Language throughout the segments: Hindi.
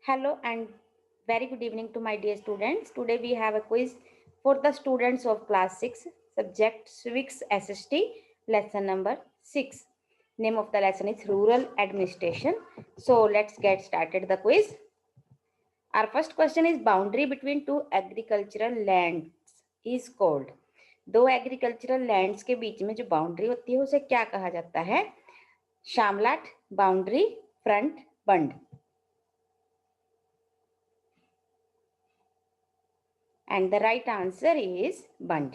Hello and very good evening to my dear students. Today we have a quiz for the students of class 6, subject civics SST, lesson number 6. Name of the lesson is Rural Administration. So let's get started the quiz. Our first question is boundary between two agricultural lands is called. दो एग्रीकल्चरल लैंड्स के बीच में जो बाउंड्री होती है उसे क्या कहा जाता है? शामलाट, boundary, front, bund. And the right answer is Bund.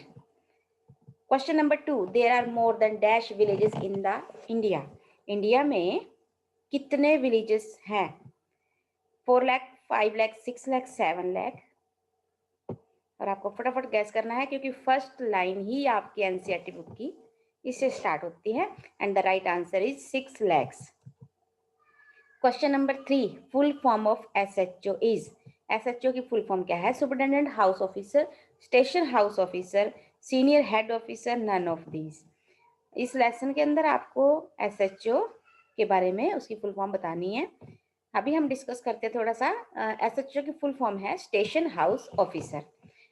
Question number 2. There are more than dash villages in the India. India में कितने villages हैं? 4 लाख, 5 लाख, 6 लाख, 7 लाख. और आपको फटाफट गैस करना है क्योंकि फर्स्ट लाइन ही आपकी एनसीईआरटी बुक की इससे स्टार्ट होती है. And the right answer is 6 lakhs. Question number 3. Full form of SHO is. SHO की फुल फॉर्म क्या है? Superintendent house officer, station house officer, senior head officer, none of these. इस लेसन के अंदर आपको एसएचओ के बारे में उसकी फुल फॉर्म बतानी है. अभी हम डिस्कस करते हैं थोड़ा सा. एसएचओ की फुल फॉर्म है स्टेशन हाउस ऑफिसर.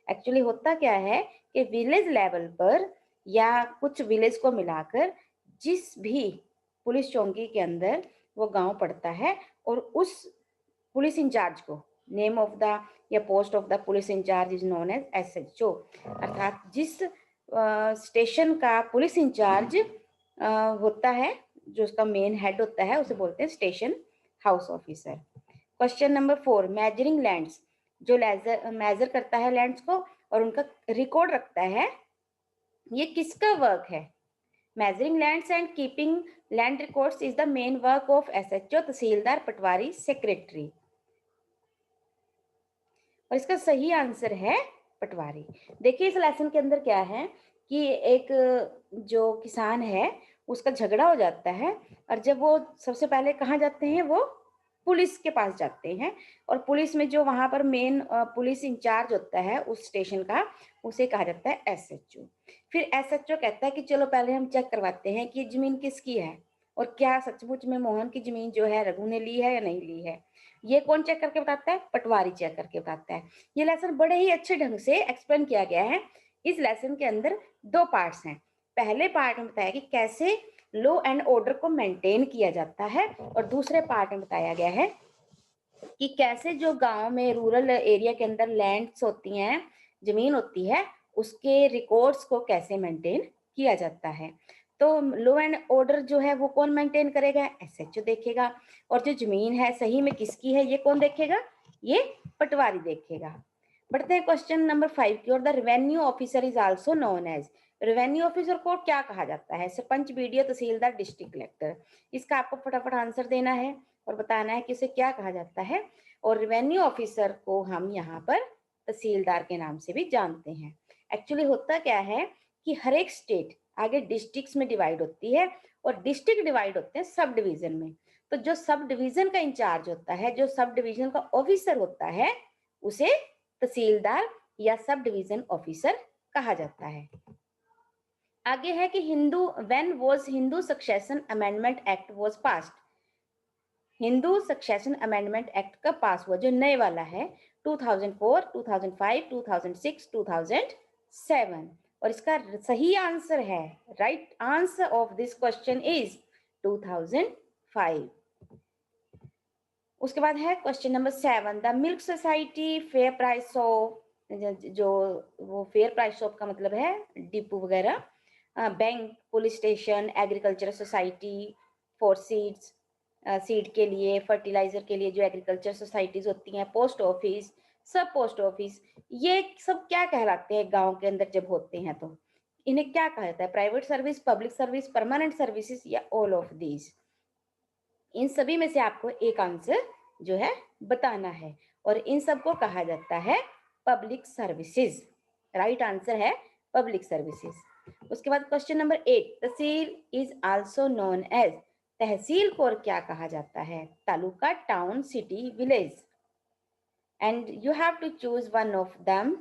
एक्चुअली होता क्या है कि विलेज लेवल पर या कुछ विलेज को मिलाकर जिस भी पुलिस चौकी के अंदर वो गांव पड़ता है और उस पुलिस इंचार्ज को नेम ऑफ द या post of the police incharge is known as SHO. अर्थात जिस स्टेशन का पुलिस इंचार्ज होता है, जो उसका मेन हेड होता है, उसे बोलते हैं station house officer. Question number 4. Measuring lands. जो मेजर करता है लैंड्स को और उनका रिकॉर्ड रखता है, ये किसका वर्क है? Measuring lands and keeping land records is the main work of SHO, tehsildar, Patwari, secretary. और इसका सही आंसर है पटवारी. देखिए इस लेसन के अंदर क्या है कि एक जो किसान है उसका झगड़ा हो जाता है और जब वो सबसे पहले कहाँ जाते हैं, वो पुलिस के पास जाते हैं. और पुलिस में जो वहां पर मेन पुलिस इंचार्ज होता है उस स्टेशन का, उसे कहा जाता है एसएचओ. फिर एसएचओ कहता है कि चलो पहले हम चेक करवाते हैं कि जमीन किसकी है और क्या सचमुच में मोहन की जमीन जो है रघु ने ली है या नहीं ली है. ये कौन चेक करके बताता है? पटवारी चेक करके बताता है. ये लेसन बड़े ही अच्छे ढंग से एक्सप्लेन किया गया है. इस लेसन के अंदर 2 पार्ट्स हैं. पहले पार्ट में बताया कि कैसे लॉ एंड ऑर्डर को मेंटेन किया जाता है और दूसरे पार्ट में बताया गया है कि कैसे जो गांव में रूरल एरिया के अंदर लैंड्स होती हैं, जमीन होती है, उसके रिकॉर्ड्स को कैसे मेंटेन किया जाता है. तो लॉ एंड ऑर्डर जो है वो कौन मेंटेन करेगा? एसएचओ देखेगा. और जो जमीन है सही में किसकी है ये कौन देखेगा? ये पटवारी देखेगा. बढ़ते हैं क्वेश्चन नंबर 5 की ओर. The revenue officer is also known as. Revenue officer को क्या कहा जाता है? Sarpanch, BDO, tehsildar, district collector. इसका आपको फटाफट आंसर देना है और बताना है कि उसे क्या कहा जाता है. और रेवेन्यू ऑफिसर को हम यहाँ पर तहसीलदार के नाम से भी जानते हैं. एक्चुअली होता क्या है कि हर एक स्टेट आगे डिस्ट्रिक्ट्स में डिवाइड होती है और डिस्ट्रिक्ट डिवाइड होते हैं सब डिवीजन में. तो जो सब डिवीजन का इंचार्ज होता है, जो सब डिवीजन का ऑफिसर होता है, उसे तहसीलदार या सब डिवीजन ऑफिसर कहा जाता है. आगे है कि when was Hindu succession amendment act was passed. Hindu succession amendment act कब पास हुआ? जो नए वाला है 2004, 2005, 2006, 2007. और इसका सही आंसर है, right answer of this question is 2005. उसके बाद है question number 7. The milk society fair price shop. जो वो फेयर प्राइस शॉप का मतलब है डिपो वगैरह, bank, police station, agriculture society for seeds, seed के लिए, फर्टिलाइजर के लिए जो एग्रीकल्चर सोसाइटीज होती हैं, पोस्ट ऑफिस, सब पोस्ट ऑफिस, ये सब क्या कहलाते हैं गांव के अंदर जब होते हैं तो इन्हें क्या कहा जाता है? Private service, public service, permanent services या ऑल ऑफ दीज. इन सभी में से आपको एक आंसर जो है बताना है और इन सबको कहा जाता है पब्लिक सर्विसेज. राइट आंसर है पब्लिक सर्विसेज. उसके बाद question number 8. Tehsil is also known as. Tehsil को और क्या कहा जाता है? Taluka, town, city, village. And you have to choose one of them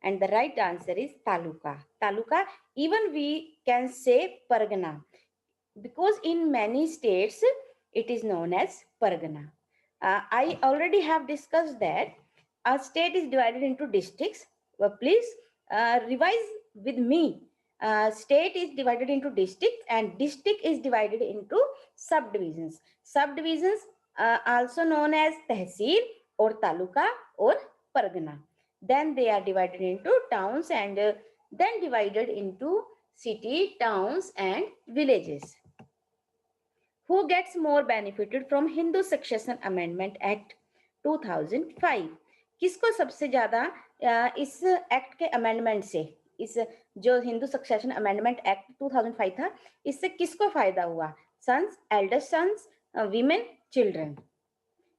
and the right answer is taluka. Taluka, even we can say pargana because in many states it is known as pargana. I already have discussed that a state is divided into districts. Please revise with me. State is divided into districts and district is divided into subdivisions. Subdivisions also known as tehsil or taluka or pargana. Then they are divided into towns and then divided into city, towns and villages. Who gets more benefited from Hindu Succession Amendment Act 2005? किसको सबसे ज्यादा इस एक्ट के अमेंडमेंट से, इस जो हिंदू सक्सेशन अमेंडमेंट एक्ट 2005 था, इससे किसको फायदा हुआ? Sons, elder sons, women, children.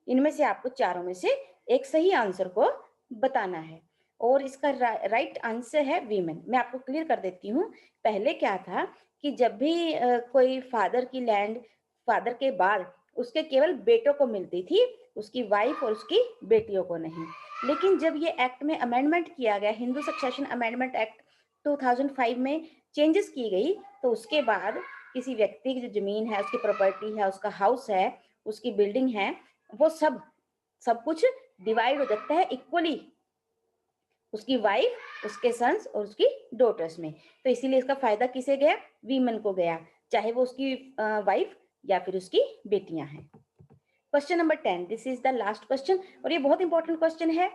इनमें से आपको चारों में से एक सही आंसर को बताना है और इसका राइट आंसर है वीमेन। मैं आपको क्लियर कर देती हूँ। पहले क्या था कि जब भी कोई फादर की लैंड फादर के बाद उसके केवल बेटों को मिलती थी, उसकी वाइफ और उसकी बेटियों को नहीं। लेकिन जब ये एक्ट में अमेंडमेंट किया गया, हिंदू सक्सेशन अमेंडमेंट एक्ट 2005 में चेंजेस की गई, तो उसके बाद किसी व्यक्ति की जो जमीन है, उसकी प्रॉपर्टी है, उसका हाउस है, उसकी बिल्डिंग है, वो सब कुछ डिवाइड हो जाता है इक्वली, उसकी वाइफ, उसके सन्स और उसकी डॉटर्स में। तो इसीलिए इसका फायदा किसे गया? वीमेन को गया, चाहे वो उसकी वाइफ या फिर उसकी बेटियां हैं। Question number 10, this is the last question और ये बहुत इंपॉर्टेंट क्वेश्चन है।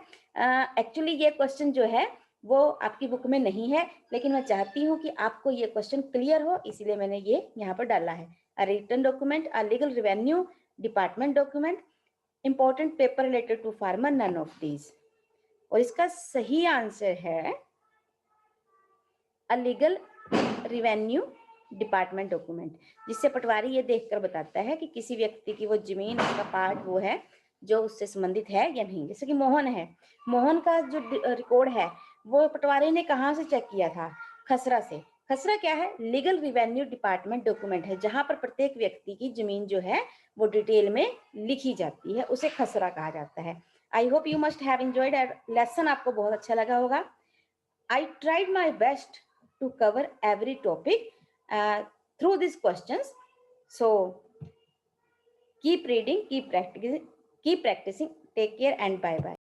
एक्चुअली ये क्वेश्चन जो है वो आपकी बुक में नहीं है, लेकिन मैं चाहती हूँ कि आपको ये क्वेश्चन क्लियर हो, इसीलिए मैंने ये यहाँ पर डाला है। A written document, a legal revenue department document, important paper related to farmer, none of these. और इसका सही आंसर है a legal revenue department document, जिससे पटवारी ये देखकर बताता है कि किसी व्यक्ति की वो जमीन, उसका पार्ट वो है जो उससे संबंधित है या नहीं। जैसे कि मोहन है, मोहन का जो रिकॉर्ड है वो पटवारी ने कहाँ से चेक किया था? खसरा से। खसरा क्या है? लीगल रिवेन्यू डिपार्टमेंट डॉक्यूमेंट है, जहां पर प्रत्येक व्यक्ति की जमीन जो है वो डिटेल में लिखी जाती है, उसे खसरा कहा जाता है। I hope you must have enjoyed lesson, आपको बहुत अच्छा लगा होगा। I tried my best to cover every topic through these questions. So keep reading, keep practicing. Take care and bye bye.